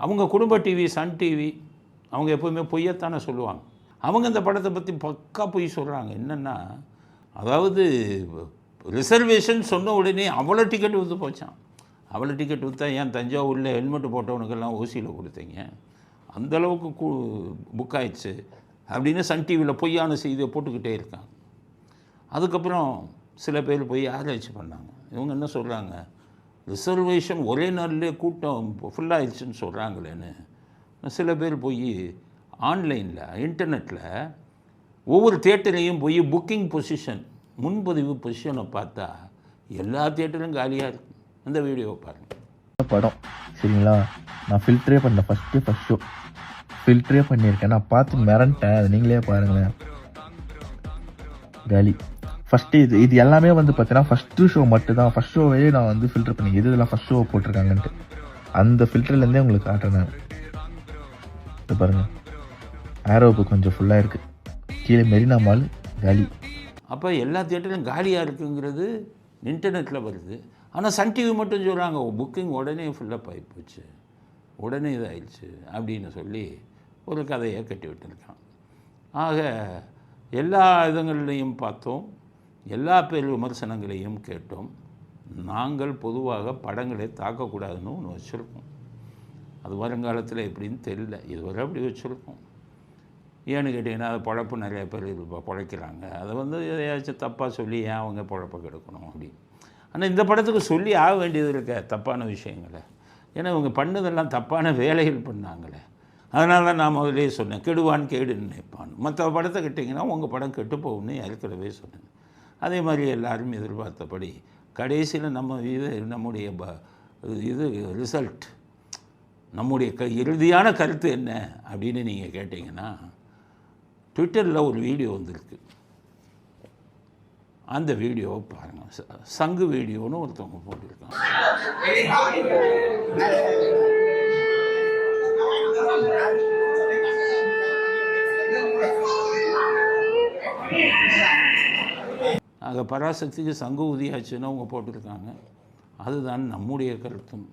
அவங்க குடும்ப TV, Sun TV, அவங்க எப்போவுமே பொய்யத்தானே சொல்லுவாங்க. அவங்க இந்த படத்தை பற்றி பக்கா பொய் சொல்கிறாங்க. என்னென்னா, அதாவது ரிசர்வேஷன் சொன்ன உடனே அவ்வளோ டிக்கெட் விற்று போச்சான். அவ்வளோ டிக்கெட் விற்றா ஏன் தஞ்சாவூரில் ஹெல்மெட்டு போட்டவனுக்கெல்லாம் ஓசியில் கொடுத்தீங்க, அந்தளவுக்கு புக் ஆயிடுச்சு அப்படின்னு சன் டிவியில் பொய்யான செய்தியை போட்டுக்கிட்டே இருக்காங்க. அதுக்கப்புறம் சில பேர் போய் ஆராய்ச்சி பண்ணாங்க. இவங்க என்ன சொல்கிறாங்க, ரிசர்வேஷன் ஒரே நாள்லேயே கூட்டம் ஃபுல்லாகிடுச்சுன்னு சொல்கிறாங்களேன்னு சில பேர் போய் ஆன்லைனில் இன்டர்நெட்டில் ஒவ்வொரு தியேட்டரையும் போய் புக்கிங் பொசிஷன், முன்பதிவு பொசிஷனை பார்த்தா எல்லா தியேட்டரும் காலியாக இருக்கும். அந்த வீடியோவை பாருங்கள். படம் சரிங்களா, நான் ஃபில்டரே பண்ணேன். ஃபஸ்ட் ஷோ ஃபில்டரே பண்ணியிருக்கேன். நான் பார்த்து மிரண்டேன். அது நீங்களே பாருங்களேன், காலி. ஃபஸ்ட்டு இது எல்லாமே வந்து பார்த்தீங்கன்னா ஃபஸ்ட்டு ஷோ மட்டும் தான். ஃபஸ்ட் ஷோவே நான் வந்து ஃபில்டர் பண்ணி இதெல்லாம் ஃபஸ்ட் ஷோ போட்டிருக்காங்கன்ட்டு அந்த ஃபில்டர்லேருந்தே உங்களுக்கு காட்டுறேன் நான். இது பாருங்கள், ஆரோவுக்கு கொஞ்சம் ஃபுல்லாக இருக்குது, கீழே மெரினா மால் காலி. அப்போ எல்லா தியேட்டரும் காலியாக இருக்குங்கிறது இன்டர்நெட்டில் வருது. ஆனால் சன் டிவி மட்டும் சொல்கிறாங்க புக்கிங் உடனே ஃபுல்லப் ஆகி போச்சு, உடனே இதாகிடுச்சு அப்படின்னு சொல்லி ஒரு கதையை கட்டி விட்டுருக்கான். ஆக எல்லா இதங்களையும் பார்த்தோம், எல்லா பேர் விமர்சனங்களையும் கேட்டோம். நாங்கள் பொதுவாக படங்களை தாக்கக்கூடாதுன்னு ஒன்று வச்சுருக்கோம். அது வருங்காலத்தில் எப்படின்னு தெரியல, இதுவரை அப்படி வச்சுருக்கோம். ஏன்னு கேட்டிங்கன்னா, அது பொழப்பு நிறைய பேர் பொழைக்கிறாங்க. அதை வந்து எதையாச்சும் தப்பாக சொல்லி ஏன் அவங்க பொழப்பை கெடுக்கணும் அப்படின்னு. ஆனால் இந்த படத்துக்கு சொல்லி ஆக வேண்டியது இருக்க தப்பான விஷயங்களை. ஏன்னா இவங்க பண்ணதெல்லாம் தப்பான வேலைகள் பண்ணாங்களே. அதனால தான் நான் முதலே சொன்னேன், கெடுவான் கேடுன்னு நினைப்பான். மற்ற படத்தை கேட்டிங்கன்னா உங்கள் படம் கெட்டு போகும்னு ஏற்கனவே சொன்னேன். அதே மாதிரி எல்லாரும் எதிர்பார்த்தபடி கடைசியில் நம்முடைய இது ரிசல்ட், நம்முடைய இறுதியான கருத்து என்ன அப்படின்னு நீங்கள் கேட்டிங்கன்னா, ட்விட்டரில் ஒரு வீடியோ வந்திருக்கு. அந்த வீடியோவை பாருங்கள். சங்கு வீடியோன்னு ஒருத்தவங்க போட்டிருக்காங்க. ஆக பராசக்திக்கு சங்கு ஊதியாச்சுன்னு அவங்க போட்டிருக்காங்க. அதுதான் நம்முடைய கருத்தும்.